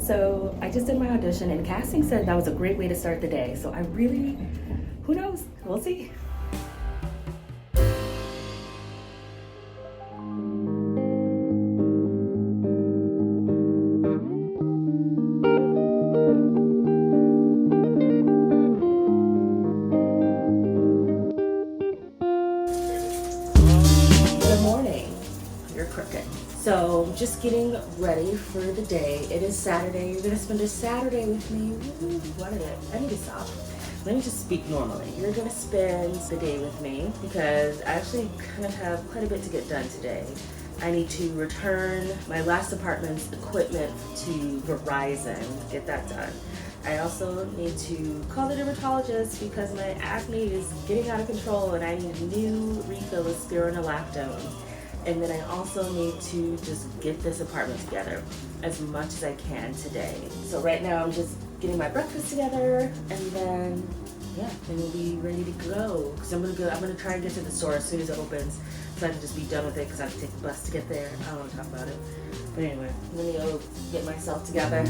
So I just did my audition and casting said that was a great way to start the day. So I really, who knows? We'll see. Good morning. You're crooked. So just getting ready for the day. It is Saturday. You're gonna spend a Saturday with me. Ooh, what is it? I need to stop. Let me just speak normally. You're gonna spend the day with me because I actually kind of have quite a bit to get done today. I need to return my last apartment's equipment to Verizon, get that done. I also need to call the dermatologist because my acne is getting out of control and I need a new refill of spironolactone. And then I also need to just get this apartment together as much as I can today. So right now I'm just getting my breakfast together and then, yeah, then we'll be ready to go. Cause I'm gonna try and get to the store as soon as it opens so I can just be done with it because I have to take the bus to get there. I don't want to talk about it. But anyway, let me go get myself together.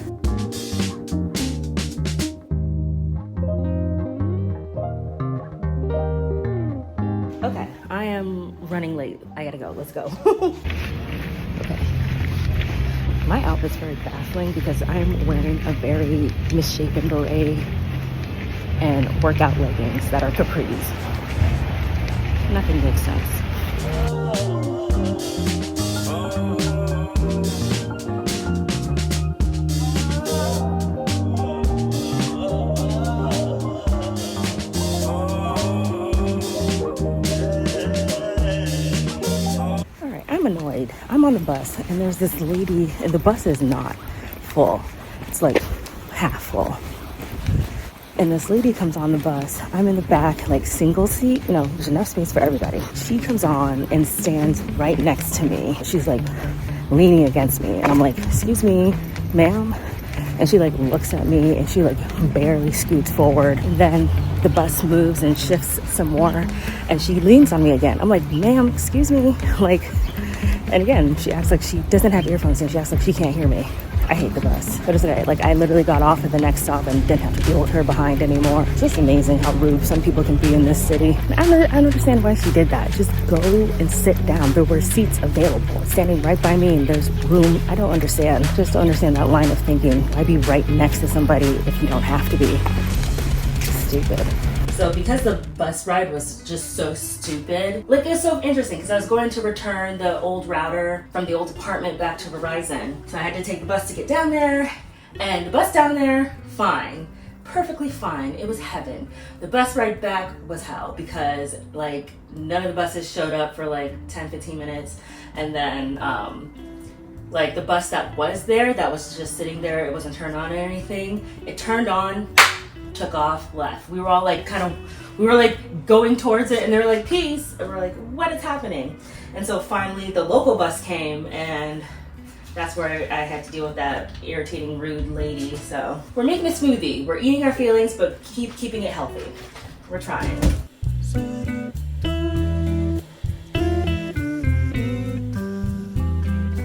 Okay, I am running late. I gotta go, let's go. Okay. My outfit's very baffling because I'm wearing a very misshapen beret and workout leggings that are capris. Nothing makes sense. I'm annoyed. I'm on the bus and there's this lady, and the bus is not full. It's like half full. And this lady comes on the bus. I'm in the back, like single seat. No, there's enough space for everybody. She comes on and stands right next to me. She's like leaning against me. And I'm like, excuse me, ma'am. And she like looks at me and she like barely scoots forward. And then the bus moves and shifts some more and she leans on me again. I'm like, ma'am, excuse me. Like, and again, she acts like she doesn't have earphones and she acts like she can't hear me. I hate the bus. But it's okay. Like, I literally got off at the next stop and didn't have to deal with her behind anymore. It's just amazing how rude some people can be in this city. I don't understand why she did that. Just go and sit down. There were seats available. Standing right by me and there's room. I don't understand. Just don't understand that line of thinking. Why be right next to somebody if you don't have to be? Stupid. So because the bus ride was just so stupid, like it's so interesting because I was going to return the old router from the old apartment back to Verizon. So I had to take the bus to get down there, and the bus down there, fine, perfectly fine. It was heaven. The bus ride back was hell because like none of the buses showed up for like 10-15 minutes. And then like the bus that was there, that was just sitting there, it wasn't turned on or anything. It turned on, took off, left. We were all like we were like going towards it and they were like, peace. And we're like, what is happening? And so finally the local bus came and that's where I had to deal with that irritating, rude lady. So we're making a smoothie. We're eating our feelings, but keeping it healthy. We're trying.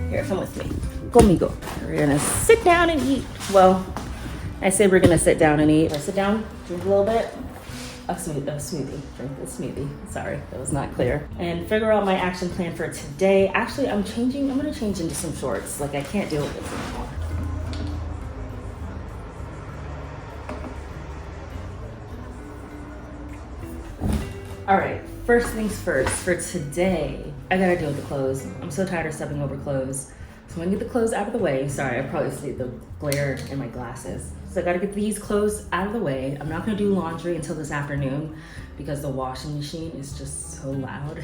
Here, come with me. Conmigo. We're gonna sit down and eat. Well, I say we're gonna sit down and eat. Sit down, drink a little bit. A smoothie. Drink the smoothie. Sorry, that was not clear. And figure out my action plan for today. Actually, I'm gonna change into some shorts. Like, I can't deal with this anymore. All right, first things first. For today, I gotta deal with the clothes. I'm so tired of stepping over clothes. So I'm gonna get the clothes out of the way. Sorry, I probably see the glare in my glasses. So I gotta get these clothes out of the way. I'm not gonna do laundry until this afternoon because the washing machine is just so loud.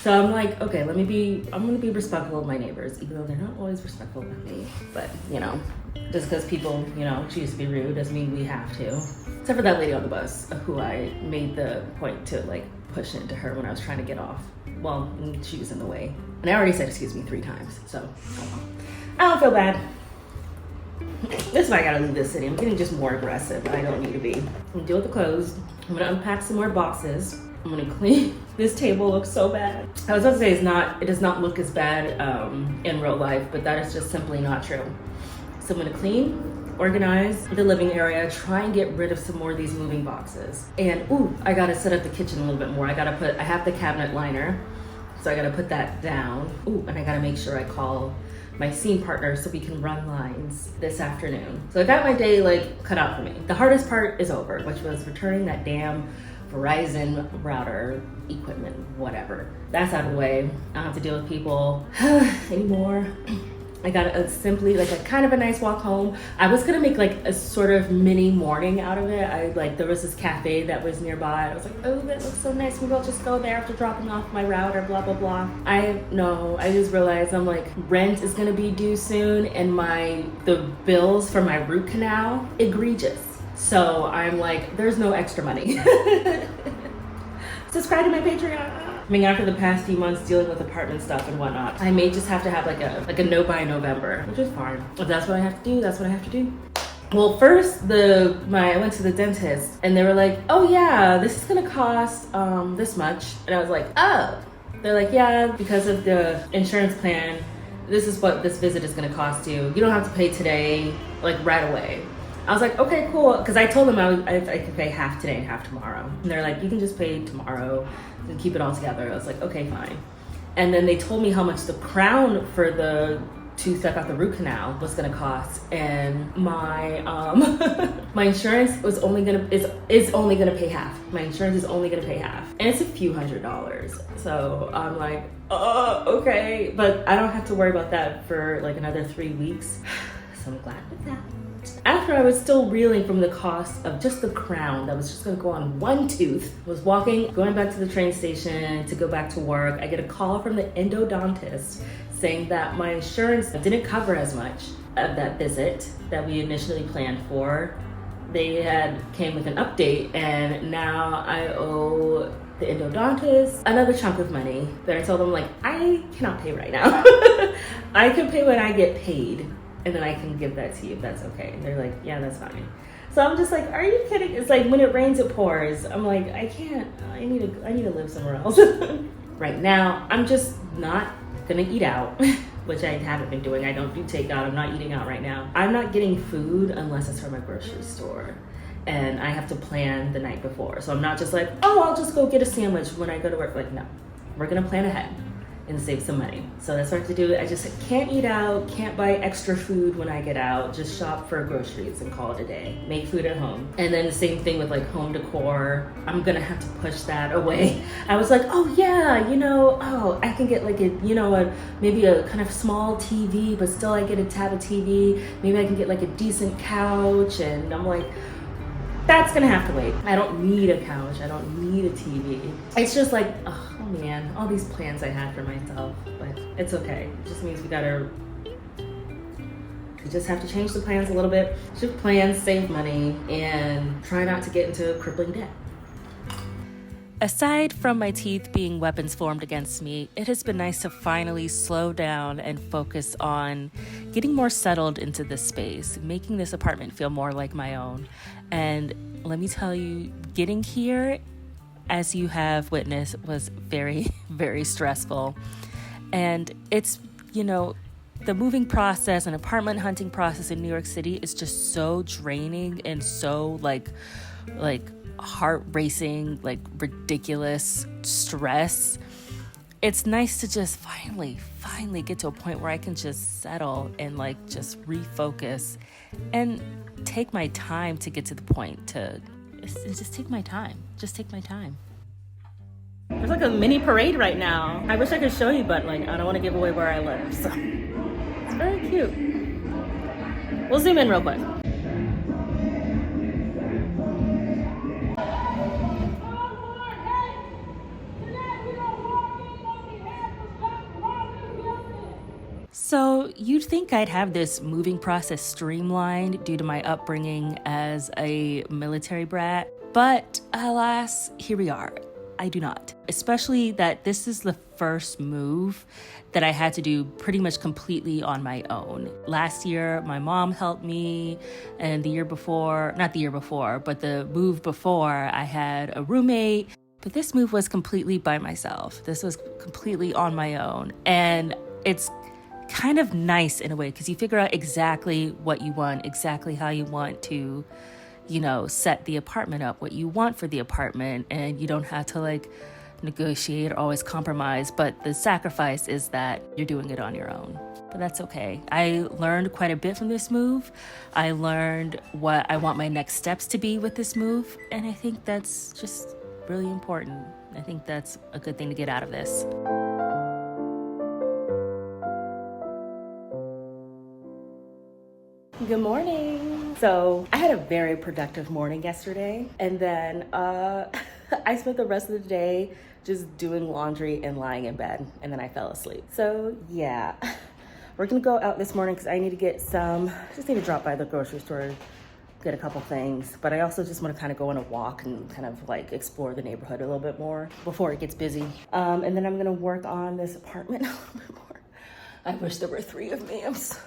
So I'm like, okay, I'm gonna be respectful of my neighbors, even though they're not always respectful of me. But you know, just because people, you know, choose to be rude doesn't mean we have to. Except for that lady on the bus who I made the point to like push into her when I was trying to get off. Well, she was in the way. And I already said excuse me 3 times, so I don't feel bad. This is why I gotta leave this city. I'm getting just more aggressive. I don't need to be. I'm gonna deal with the clothes. I'm gonna unpack some more boxes. I'm gonna clean. This table looks so bad. I was about to say it does not look as bad in real life, but that is just simply not true. So I'm gonna clean, organize the living area, try and get rid of some more of these moving boxes. And ooh, I gotta set up the kitchen a little bit more. I have the cabinet liner, so I gotta put that down. Ooh, and I gotta make sure I call my scene partner so we can run lines this afternoon. So I got my day like cut out for me. The hardest part is over, which was returning that damn Verizon router equipment, whatever. That's out of the way. I don't have to deal with people anymore. I got simply like a kind of a nice walk home. I was gonna make like a sort of mini morning out of it. There was this cafe that was nearby. I was like, oh, that looks so nice. Maybe I'll just go there after dropping off my router, blah, blah, blah. I just realized I'm like, rent is gonna be due soon and the bills for my root canal, egregious. So I'm like, there's no extra money. Subscribe to my Patreon. I mean, after the past few months dealing with apartment stuff and whatnot, I may just have to have like a no by November, which is fine. If that's what I have to do, that's what I have to do. Well, first I went to the dentist and they were like, oh yeah, this is gonna cost this much. And I was like, oh. They're like, yeah, because of the insurance plan, this is what this visit is gonna cost you. You don't have to pay today, like right away. I was like, okay, cool. Because I told them I could pay half today and half tomorrow. And they're like, you can just pay tomorrow and keep it all together. I was like, okay, fine. And then they told me how much the crown for the tooth that got the root canal was gonna cost. And my my insurance is only gonna pay half. My insurance is only gonna pay half. And it's a few $100s. So I'm like, okay. But I don't have to worry about that for like another 3 weeks. So I'm glad with that. After I was still reeling from the cost of just the crown that was just gonna go on one tooth, I was going back to the train station to go back to work. I get a call from the endodontist saying that my insurance didn't cover as much of that visit that we initially planned for. They came with an update and now I owe the endodontist another chunk of money. But I told them like, I cannot pay right now. I can pay when I get paid. And then I can give that to you if that's okay. And they're like, yeah, that's fine. So I'm just like, are you kidding? It's like when it rains, it pours. I'm like, I can't, I need to live somewhere else. Right now, I'm just not gonna eat out, which I haven't been doing. I don't do takeout. I'm not eating out right now. I'm not getting food unless it's from a grocery store. And I have to plan the night before. So I'm not just like, oh, I'll just go get a sandwich when I go to work. Like, no, we're gonna plan ahead and save some money. So that's what I have to do. I just can't eat out, can't buy extra food when I get out, just shop for groceries and call it a day. Make food at home. And then the same thing with like home decor. I'm gonna have to push that away. I was like, oh yeah, I can get like maybe a kind of small TV, but still I get a tab of TV. Maybe I can get like a decent couch. And I'm like, that's gonna have to wait. I don't need a couch. I don't need a TV. It's just like, oh man, all these plans I had for myself, but it's okay. It just means we just have to change the plans a little bit. Shift plans, save money, and try not to get into crippling debt. Aside from my teeth being weapons formed against me, it has been nice to finally slow down and focus on getting more settled into this space, making this apartment feel more like my own. And let me tell you, getting here, as you have witnessed, was very, very stressful. And it's, the moving process and apartment hunting process in New York City is just so draining and so like heart racing, like ridiculous stress. It's nice to just finally get to a point where I can just settle and like just refocus and take my time to get to the point to just take my time. There's like a mini parade right now. I wish I could show you, but like I don't want to give away where I live. So it's very cute. We'll zoom in real quick. So you'd think I'd have this moving process streamlined due to my upbringing as a military brat, but alas, here we are. I do not. Especially that this is the first move that I had to do pretty much completely on my own. Last year, my mom helped me, and the year before, not the year before, but the move before, I had a roommate. But this move was completely by myself. This was completely on my own. And it's kind of nice in a way because you figure out exactly what you want, exactly how you want to, set the apartment up, what you want for the apartment, and you don't have to negotiate or always compromise. But the sacrifice is that you're doing it on your own. But that's okay. I learned quite a bit from this move. I learned what I want my next steps to be with this move, and I think that's just really important. I think that's a good thing to get out of this. Good morning. So I had a very productive morning yesterday, and then I spent the rest of the day just doing laundry and lying in bed, and then I fell asleep. So yeah, we're gonna go out this morning because I need to get just need to drop by the grocery store, get a couple things, but I also just want to kind of go on a walk and kind of explore the neighborhood a little bit more before it gets busy. And then I'm gonna work on this apartment a little bit more. I wish there were 3 of me. It's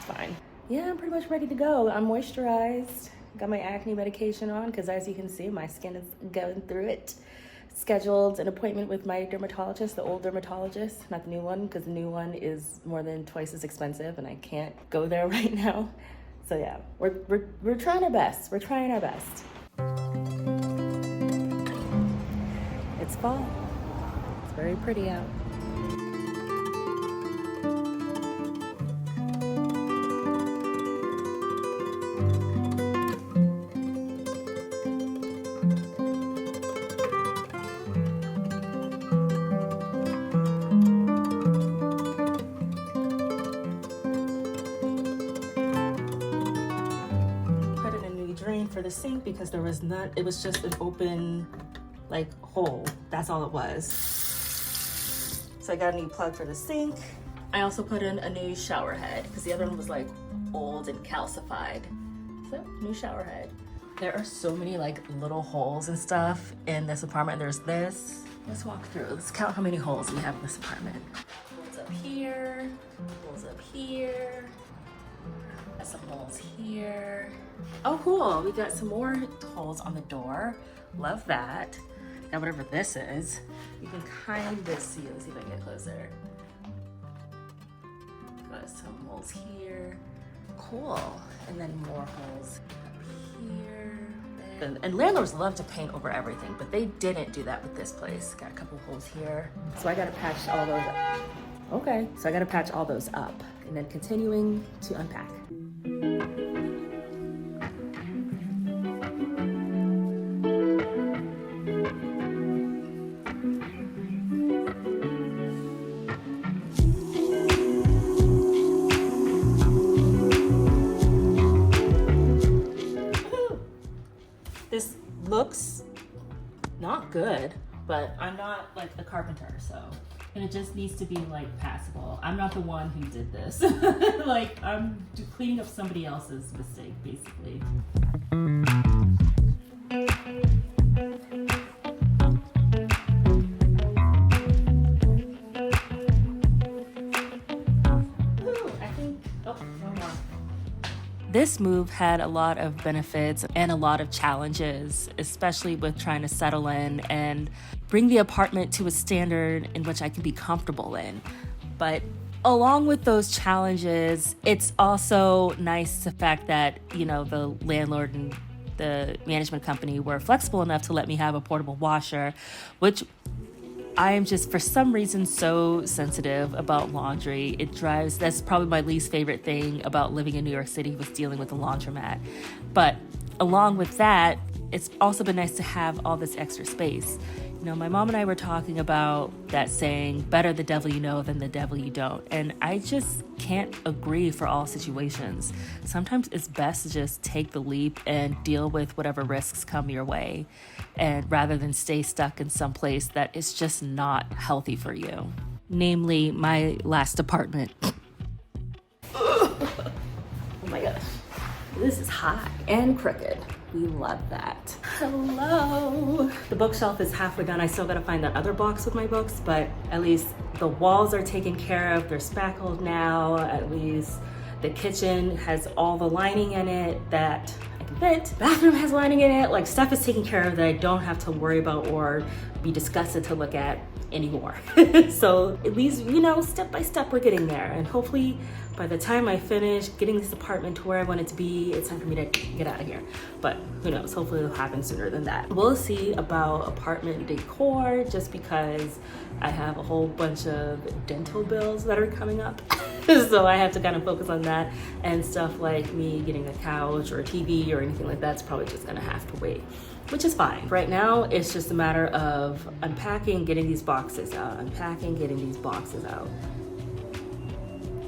fine. Yeah, I'm pretty much ready to go. I'm moisturized, got my acne medication on because as you can see, my skin is going through it. Scheduled an appointment with my dermatologist, the old dermatologist, not the new one, because the new one is more than twice as expensive and I can't go there right now. So yeah, we're trying our best. We're trying our best. It's fall. It's very pretty out. For the sink because there was not, it was just an open hole. That's all it was. So I got a new plug for the sink. I also put in a new shower head because the other one was old and calcified. So new shower head. There are so many little holes and stuff in this apartment. There's this. Let's walk through. Let's count how many holes we have in this apartment. Holes up here. Holes up here. Got some holes here. Oh, cool. We got some more holes on the door. Love that. Now, whatever this is, you can kind of see. Let's see if I can get closer. Got some holes here. Cool. And then more holes up here. And landlords love to paint over everything, but they didn't do that with this place. Got a couple holes here. So I got to patch all those up. Okay. So I got to patch all those up. And then continuing to unpack. This looks not good, but I'm not a carpenter, so. And it just needs to be passable. I'm not the one who did this. I'm cleaning up somebody else's mistake, basically. This move had a lot of benefits and a lot of challenges, especially with trying to settle in and bring the apartment to a standard in which I can be comfortable in. But along with those challenges, it's also nice the fact that, the landlord and the management company were flexible enough to let me have a portable washer, which I am just, for some reason, so sensitive about laundry. That's probably my least favorite thing about living in New York City, was dealing with a laundromat. But along with that, it's also been nice to have all this extra space. My mom and I were talking about that saying, better the devil you know than the devil you don't. And I just can't agree for all situations. Sometimes it's best to just take the leap and deal with whatever risks come your way, and rather than stay stuck in some place that is just not healthy for you. Namely, my last apartment. Oh my gosh. This is hot and crooked. We love that. Hello. The bookshelf is halfway done. I still gotta find that other box with my books, but at least the walls are taken care of. They're spackled now. At least the kitchen has all the lining in it that I can fit. Bathroom has lining in it. Like, stuff is taken care of that I don't have to worry about or be disgusted to look at anymore. So at least, you know, step by step we're getting there, and hopefully by the time I finish getting this apartment to where I want it to be, it's time for me to get out of here. But who knows, hopefully it'll happen sooner than that. We'll see about apartment decor, just because I have a whole bunch of dental bills that are coming up. So I have to kind of focus on that, and stuff like me getting a couch or a TV or anything like that's probably just gonna have to wait, which is fine. Right now, it's just a matter of unpacking, getting these boxes out, unpacking, getting these boxes out.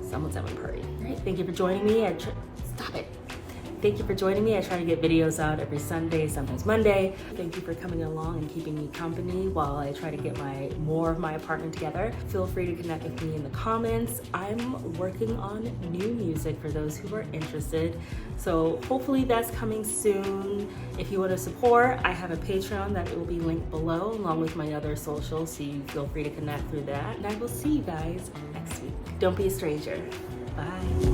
Someone's having a party. All right, thank you for joining me. Stop it. Thank you for joining me. I try to get videos out every Sunday, sometimes Monday. Thank you for coming along and keeping me company while I try to get more of my apartment together. Feel free to connect with me in the comments. I'm working on new music for those who are interested. So hopefully that's coming soon. If you want to support, I have a Patreon that will be linked below, along with my other socials, so you feel free to connect through that. And I will see you guys next week. Don't be a stranger. Bye.